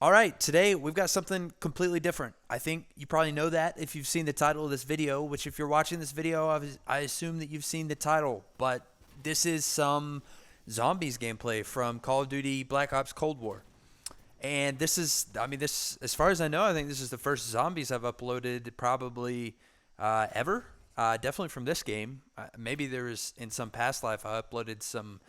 All right, today we've got something completely different. I think you probably know that if you've seen the title of this video, which if you're watching this video, I assume that you've seen the title. But this is some zombies gameplay from Call of Duty Black Ops Cold War. And this is, this, as far as I know, I think this is the first zombies I've uploaded probably ever. Definitely from this game. Maybe there was in some past life I uploaded some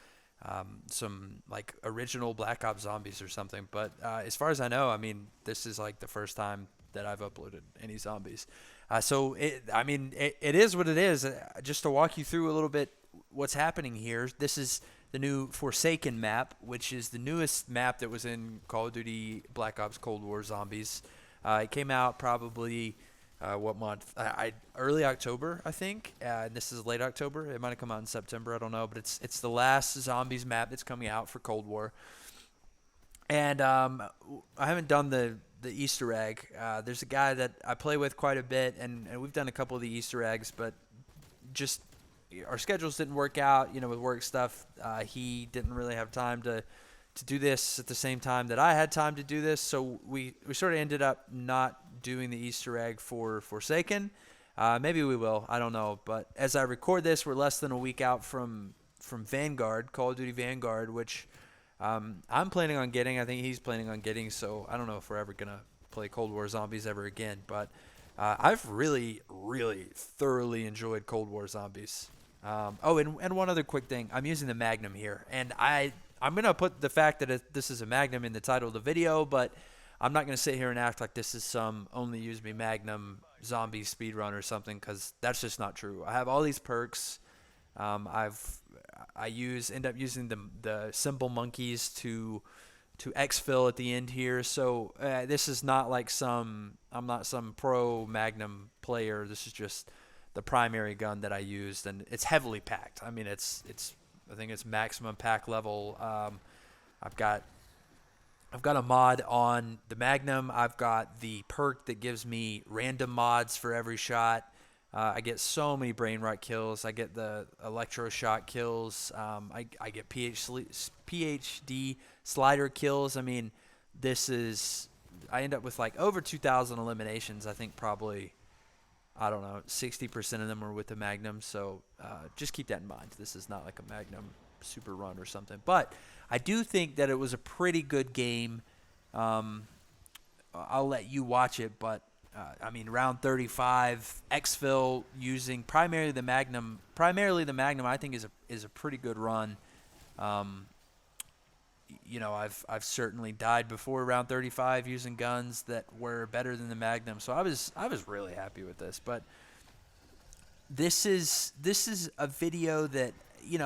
like original Black Ops zombies or something. But as far as I know, this is like the first time that I've uploaded any zombies. It is what it is. Just to walk you through a little bit what's happening here. This is the new Forsaken map, which is the newest map that was in Call of Duty Black Ops Cold War Zombies. It came out probably what month? Early October, I think. This is late October. It might have come out in September. I don't know, but it's the last zombies map that's coming out for Cold War. And I haven't done the Easter egg. There's a guy that I play with quite a bit, and we've done a couple of the Easter eggs, but just our schedules didn't work out. With work stuff, he didn't really have time to do this at the same time that I had time to do this. So we sort of ended up not doing the Easter egg for Forsaken. Maybe we will. I don't know. But as I record this, we're less than a week out from Vanguard, Call of Duty Vanguard, which I'm planning on getting. I think he's planning on getting. So I don't know if we're ever going to play Cold War Zombies ever again. But I've really, really thoroughly enjoyed Cold War Zombies. And one other quick thing. I'm using the Magnum here. And I'm going to put the fact that this is a Magnum in the title of the video, but I'm not going to sit here and act like this is some only use me Magnum zombie speedrun or something, because that's just not true. I have all these perks. End up using the symbol monkeys to Exfil at the end here. So this is not like I'm not some pro Magnum player. This is just the primary gun that I used, and it's heavily packed. I think it's maximum pack level. I've got a mod on the Magnum. I've got the perk that gives me random mods for every shot. I get so many brain rot kills. I get the electroshock kills. I get PhD slider kills. I end up with like over 2,000 eliminations. I think probably, I don't know, 60% of them are with the Magnum. So just keep that in mind. This is not like a Magnum super run or something. But I do think that it was a pretty good game. I'll let you watch it, but round 35, Exfil using primarily the Magnum. I think is a pretty good run. I've certainly died before round 35 using guns that were better than the Magnum, so I was really happy with this. But this is a video that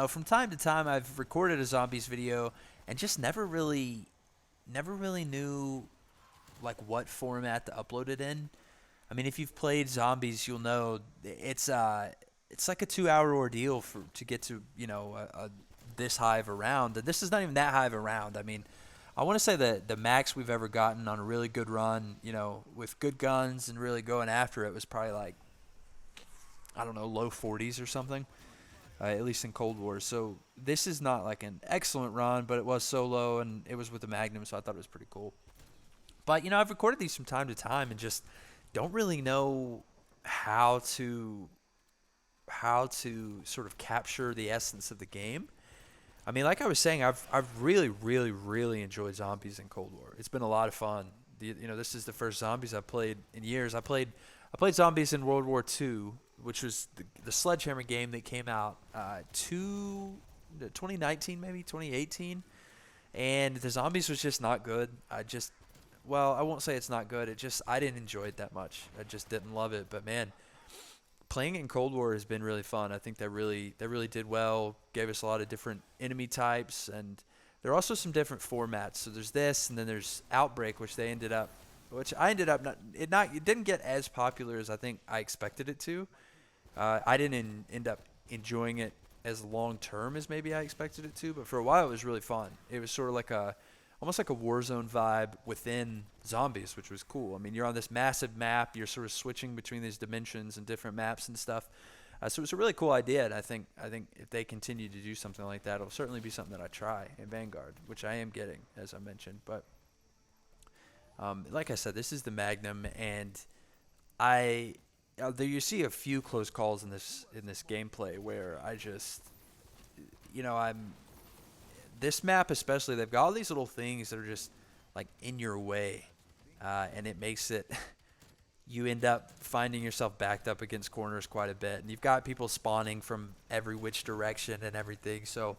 from time to time I've recorded a zombies video and just never really knew like what format to upload it in. If you've played zombies, you'll know it's like a 2-hour ordeal to get to this high of a round, and this is not even that high of a round. I want to say that the max we've ever gotten on a really good run, with good guns and really going after it, was probably like, I don't know, low 40s or something. At least in Cold War. So this is not like an excellent run, but it was solo and it was with the Magnum, so I thought it was pretty cool. But I've recorded these from time to time and just don't really know how to sort of capture the essence of the game. Like I was saying, I've really, really, really enjoyed zombies in Cold War. It's been a lot of fun. This is the first zombies I've played in years. I played zombies in World War II, which was the Sledgehammer game that came out 2019, maybe 2018, and the zombies was just not good. I won't say it's not good. I didn't enjoy it that much. I just didn't love it. But man, playing in Cold War has been really fun. I think they really did well. Gave us a lot of different enemy types, and there are also some different formats. So there's this, and then there's Outbreak, which I ended up it didn't get as popular as I think I expected it to. I didn't end up enjoying it as long term as maybe I expected it to, but for a while it was really fun. It was sort of like almost like a Warzone vibe within zombies, which was cool. You're on this massive map. You're sort of switching between these dimensions and different maps and stuff. So it's a really cool idea, and I think if they continue to do something like that, it'll certainly be something that I try in Vanguard, which I am getting, as I mentioned. But Like I said, this is the Magnum, and I there you see a few close calls in this gameplay where I just I'm this map especially, they've got all these little things that are just like in your way, and it makes it you end up finding yourself backed up against corners quite a bit, and you've got people spawning from every which direction and everything. So,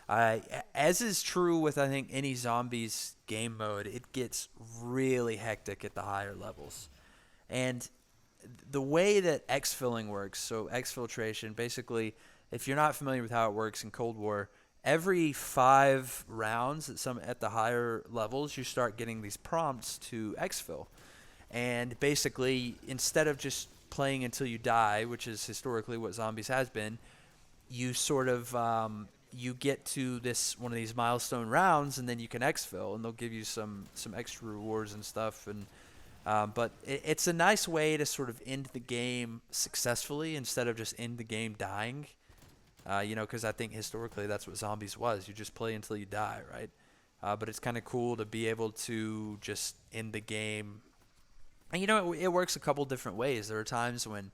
as is true with I think any zombies game mode, it gets really hectic at the higher levels, and the way that exfilling works, so exfiltration, basically, if you're not familiar with how it works in Cold War, every 5 rounds at the higher levels, you start getting these prompts to exfil. And basically, instead of just playing until you die, which is historically what zombies has been, you sort of you get to this one of these milestone rounds, and then you can exfil, and they'll give you some extra rewards and stuff. And but it's a nice way to sort of end the game successfully instead of just end the game dying. Because I think historically that's what zombies was. You just play until you die, right? But it's kind of cool to be able to just end the game. And it works a couple different ways. There are times when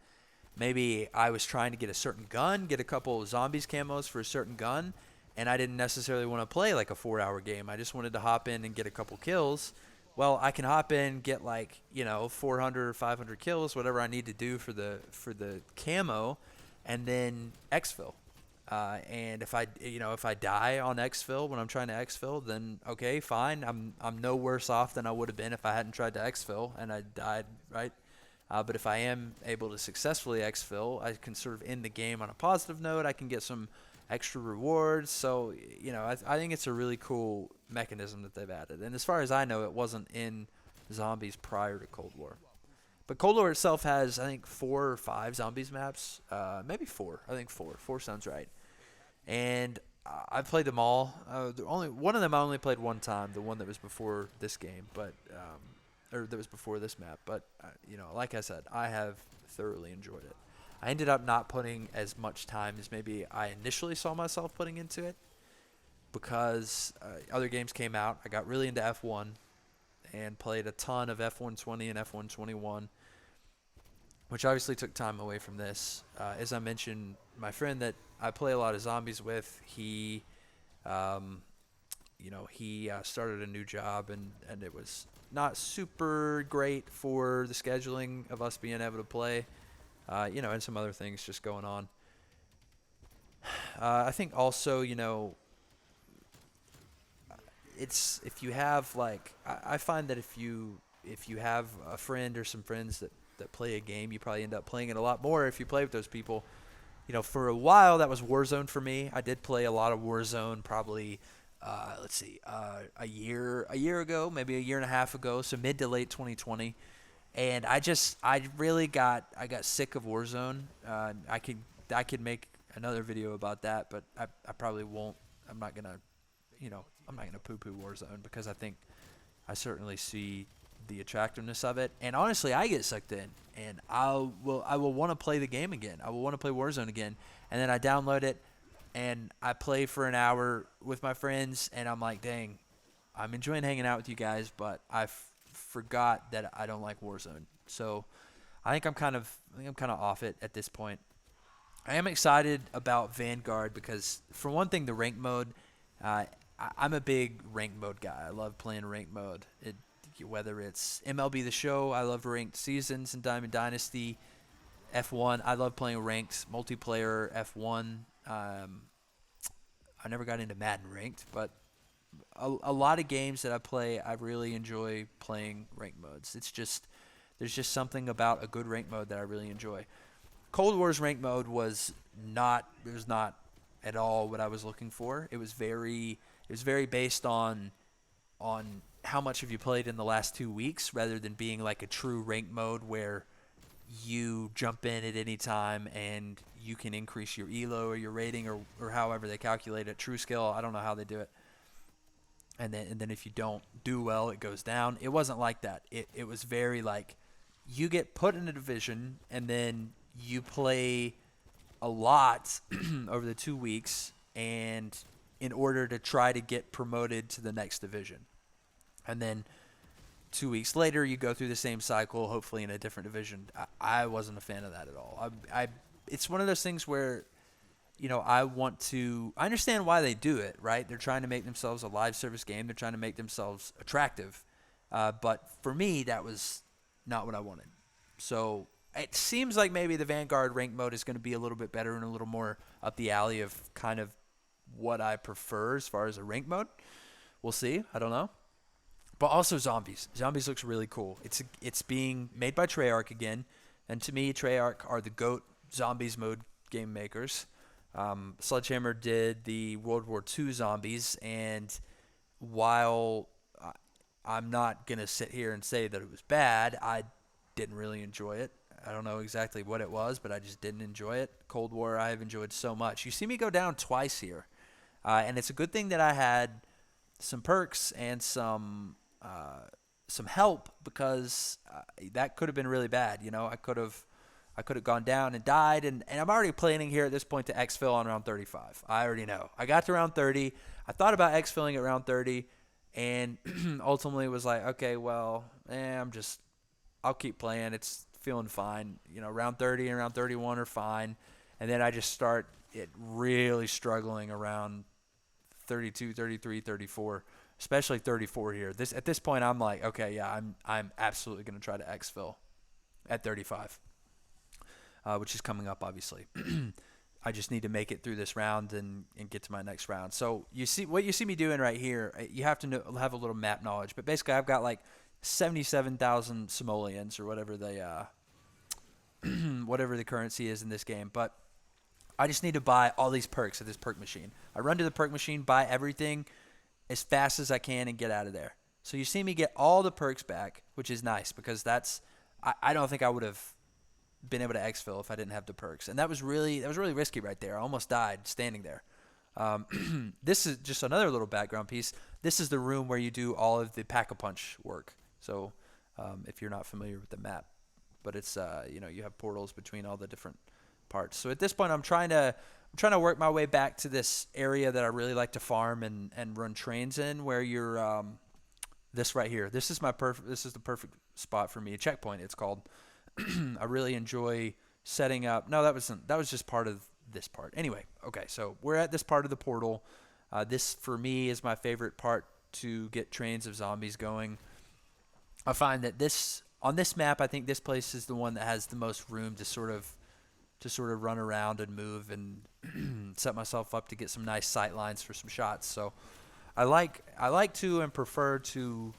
maybe I was trying to get a certain gun, get a couple of zombies camos for a certain gun, and I didn't necessarily want to play like a 4-hour game. I just wanted to hop in and get a couple kills. Well, I can hop in, get 400 or 500 kills, whatever I need to do for the camo, and then exfil. And if I die on exfil when I'm trying to exfil, then okay, fine. I'm no worse off than I would have been if I hadn't tried to exfil and I died, right? But if I am able to successfully exfil, I can sort of end the game on a positive note. I can get some extra rewards. So I think it's a really cool mechanism that they've added. And as far as I know, it wasn't in zombies prior to Cold War. But Cold War itself has, I think, 4 or 5 zombies maps. Maybe 4. I think 4. 4 sounds right. And I've played them all. One of them I only played one time, the one that was before this game, or that was before this map. But like I said, I have thoroughly enjoyed it. I ended up not putting as much time as maybe I initially saw myself putting into it because other games came out. I got really into F1 and played a ton of F120 and F121, which obviously took time away from this. As I mentioned, my friend that I play a lot of zombies with, he started a new job, and it was not super great for the scheduling of us being able to play, and some other things just going on. I think also, it's if you have I find that if you have a friend or some friends that play a game, you probably end up playing it a lot more if you play with those people. For a while that was Warzone for me. I did play a lot of Warzone probably a year ago, maybe a year and a half ago, so mid to late 2020. And I got sick of Warzone. I could make another video about that, but I probably won't. I'm not gonna poo-poo Warzone because I think I certainly see the attractiveness of it. And honestly, I get sucked in, and I will want to play the game again. I will want to play Warzone again, and then I download it and I play for an hour with my friends, and I'm like, dang, I'm enjoying hanging out with you guys, but I forgot that I don't like Warzone. So I think I'm kind of off it at this point. I am excited about Vanguard because, for one thing, the rank mode. I'm a big rank mode guy. I love playing rank mode. Whether it's MLB The Show, I love ranked seasons in Diamond Dynasty. F1, I love playing ranked multiplayer F1. I never got into Madden ranked, but a lot of games that I play, I really enjoy playing rank modes. There's just something about a good rank mode that I really enjoy. Cold War's rank mode was not at all what I was looking for. It was very based on how much have you played in the last 2 weeks, rather than being like a true rank mode where you jump in at any time and you can increase your elo or your rating or however they calculate it. True skill, I don't know how they do it. And then if you don't do well, it goes down. It wasn't like that. It was very like you get put in a division and then you play a lot over the 2 weeks, and in order to try to get promoted to the next division. And then 2 weeks later, you go through the same cycle, hopefully in a different division. I wasn't a fan of that at all. It's one of those things where, I understand why they do it, right? They're trying to make themselves a live service game. They're trying to make themselves attractive. But for me, that was not what I wanted. So it seems like maybe the Vanguard rank mode is going to be a little bit better and a little more up the alley of kind of what I prefer as far as a rank mode. We'll see. I don't know. But also Zombies. Zombies looks really cool. It's being made by Treyarch again. And to me, Treyarch are the GOAT Zombies mode game makers. Sledgehammer did the World War II Zombies, and while I'm not going to sit here and say that it was bad, I didn't really enjoy it. I don't know exactly what it was, but I just didn't enjoy it. Cold War I have enjoyed so much. You see me go down twice here, and it's a good thing that I had some perks and some help, because that could have been really bad. I could have gone down and died, and I'm already planning here at this point to exfil on round 35. I already know. I got to round 30. I thought about exfilling at round 30, and ultimately was like, okay, well, I'll keep playing. It's feeling fine. Round 30 and round 31 are fine, and then I just start it really struggling around 32, 33, 34, especially 34 here. At this point, I'm like, okay, yeah, I'm absolutely going to try to exfil at 35. Which is coming up, obviously. I just need to make it through this round and get to my next round. So you see me doing right here. You have to have a little map knowledge, but basically I've got like 77,000 simoleons or whatever whatever the currency is in this game. But I just need to buy all these perks at this perk machine. I run to the perk machine, buy everything as fast as I can, and get out of there. So you see me get all the perks back, which is nice, because I don't think I would have been able to exfil if I didn't have the perks, and that was really risky right there. I almost died standing there. This is just another little background piece. This is the room where you do all of the pack-a-punch work. So if you're not familiar with the map, but it's you have portals between all the different parts. So at this point, I'm trying to work my way back to this area that I really like to farm and run trains in, where you're this right here. This is the perfect spot for me. A checkpoint, it's called. I really enjoy setting up. No, that was just part of this part. Anyway, okay, so we're at this part of the portal. This, for me, is my favorite part to get trains of zombies going. I find that on this map, I think this place is the one that has the most room to sort of run around and move and set myself up to get some nice sight lines for some shots. So I like to and prefer to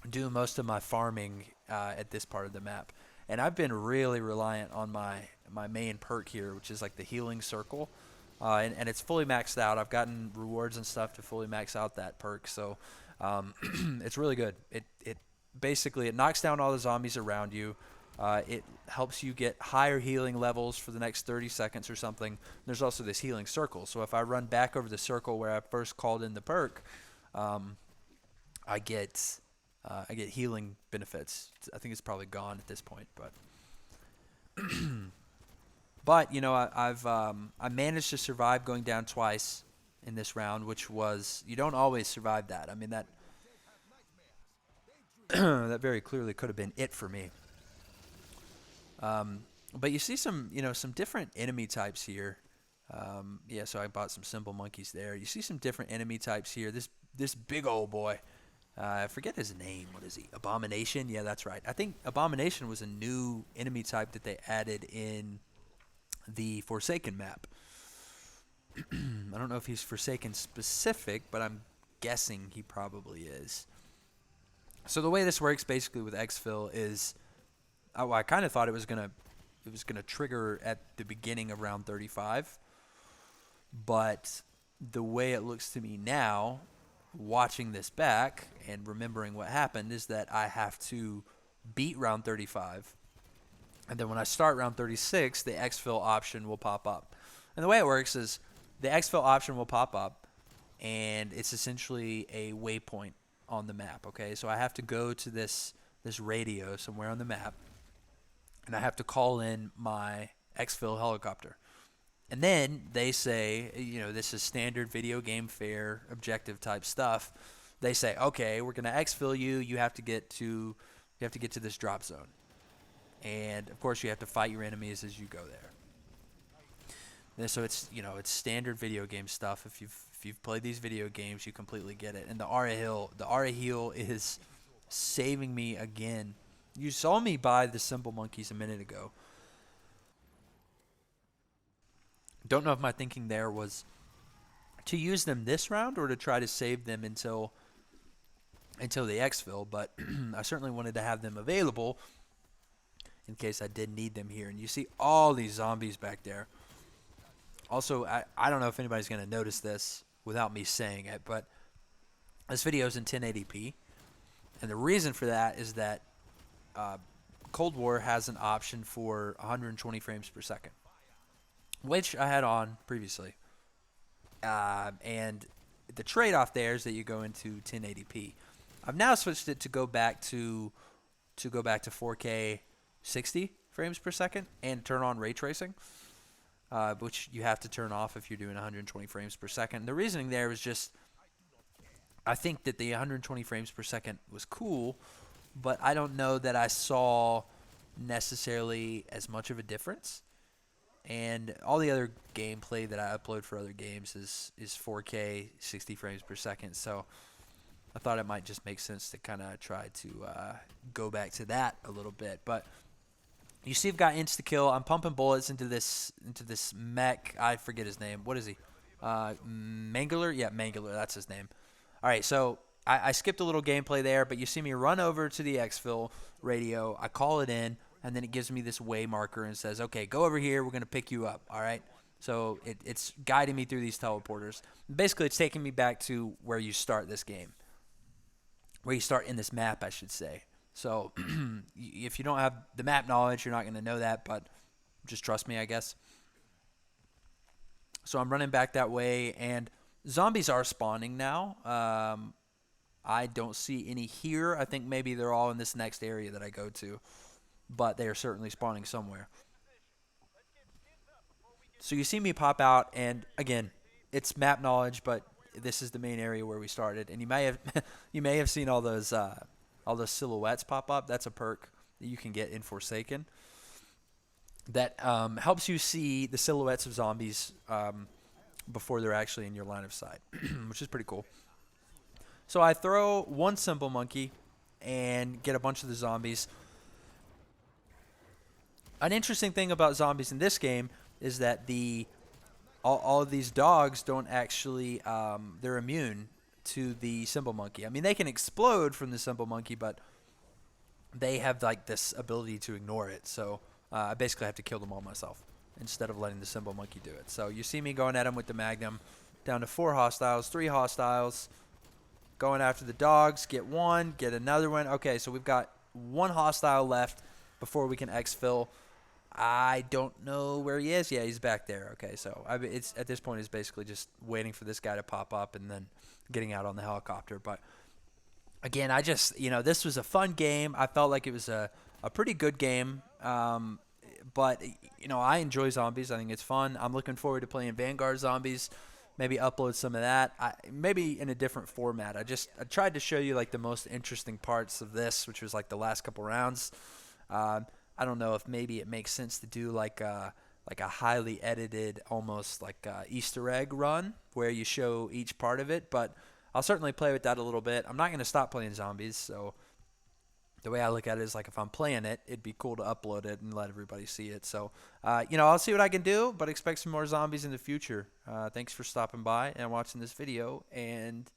do most of my farming at this part of the map. And I've been really reliant on my main perk here, which is like the healing circle. And it's fully maxed out. I've gotten rewards and stuff to fully max out that perk. So it's really good. It basically knocks down all the zombies around you. It helps you get higher healing levels for the next 30 seconds or something. There's also this healing circle. So if I run back over the circle where I first called in the perk, I get healing benefits. I think it's probably gone at this point, but I managed to survive going down twice in this round, which was, you don't always survive that. I mean, that that very clearly could have been it for me. But you see some different enemy types here. So I bought some symbol monkeys there. You see some different enemy types here. This big old boy. I forget his name. What is he? Abomination? Yeah, that's right. I think Abomination was a new enemy type that they added in the Forsaken map. I don't know if he's Forsaken specific, but I'm guessing he probably is. So the way this works basically with Exfil is, I kind of thought it was gonna trigger at the beginning of round 35, but the way it looks to me now, watching this back and remembering what happened, is that I have to beat round 35, and then when I start round 36, the exfil option will pop up. And the way it works is the exfil option will pop up, and it's essentially a waypoint on the map. Okay, so I have to go to this radio somewhere on the map, and I have to call in my exfil helicopter. And then they say, this is standard video game fare objective type stuff. they say, okay, we're gonna exfil you. You have to get to this drop zone, and of course you have to fight your enemies as you go there. And so it's standard video game stuff. If you've played these video games, you completely get it. And the Ara Heal is saving me again. You saw me buy the Simple Monkeys a minute ago. Don't know if my thinking there was to use them this round or to try to save them until the exfil, but I certainly wanted to have them available in case I did need them here. And you see all these zombies back there. Also, I don't know if anybody's going to notice this without me saying it, but this video is in 1080p. And the reason for that is that Cold War has an option for 120 frames per second, which I had on previously. And the trade-off there is that you go into 1080p. I've now switched it to go back to 4K 60 frames per second and turn on ray tracing, which you have to turn off if you're doing 120 frames per second. The reasoning there was just I think that the 120 frames per second was cool, but I don't know that I saw necessarily as much of a difference. And all the other gameplay that I upload for other games is 4K 60 frames per second. So I thought it might just make sense to kind of try to go back to that a little bit. But you see, I've got insta kill. I'm pumping bullets into this mech. I forget his name. What is he? Mangler? Yeah, Mangler. That's his name. All right, so I skipped a little gameplay there, but you see me run over to the Exfil radio. I call it in, and then it gives me this way marker and says, okay, go over here. We're going to pick you up, all right? So it's guiding me through these teleporters. Basically, it's taking me back to where you start this game, where you start in this map, I should say. So if you don't have the map knowledge, you're not going to know that, but just trust me, I guess. So I'm running back that way, and zombies are spawning now. I don't see any here. I think maybe they're all in this next area that I go to, but they are certainly spawning somewhere. So you see me pop out, and again, it's map knowledge, but this is the main area where we started. And you may have you may have seen all those silhouettes pop up. That's a perk that you can get in Forsaken that helps you see the silhouettes of zombies before they're actually in your line of sight, which is pretty cool. So I throw one Simple Monkey and get a bunch of the zombies. An interesting thing about zombies in this game is that all of these dogs don't actually they're immune to the Simple Monkey. I mean, they can explode from the Simple Monkey, but they have like this ability to ignore it. So I basically have to kill them all myself instead of letting the Simple Monkey do it. So you see me going at him with the Magnum, down to 4 hostiles, 3 hostiles, going after the dogs, get one, get another one. Okay, so we've got 1 hostile left before we can exfil. I don't know where he is. Yeah, he's back there. Okay, so it's at this point, it's basically just waiting for this guy to pop up and then getting out on the helicopter. But again, I just, this was a fun game. I felt like it was a pretty good game. But, I enjoy zombies. I think it's fun. I'm looking forward to playing Vanguard Zombies. Maybe upload some of that. Maybe in a different format. I tried to show you like the most interesting parts of this, which was like the last couple rounds. I don't know if maybe it makes sense to do like a highly edited, almost like a Easter egg run where you show each part of it. But I'll certainly play with that a little bit. I'm not going to stop playing zombies, so the way I look at it is like if I'm playing it, it'd be cool to upload it and let everybody see it. So, I'll see what I can do, but expect some more zombies in the future. Thanks for stopping by and watching this video, and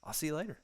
I'll see you later.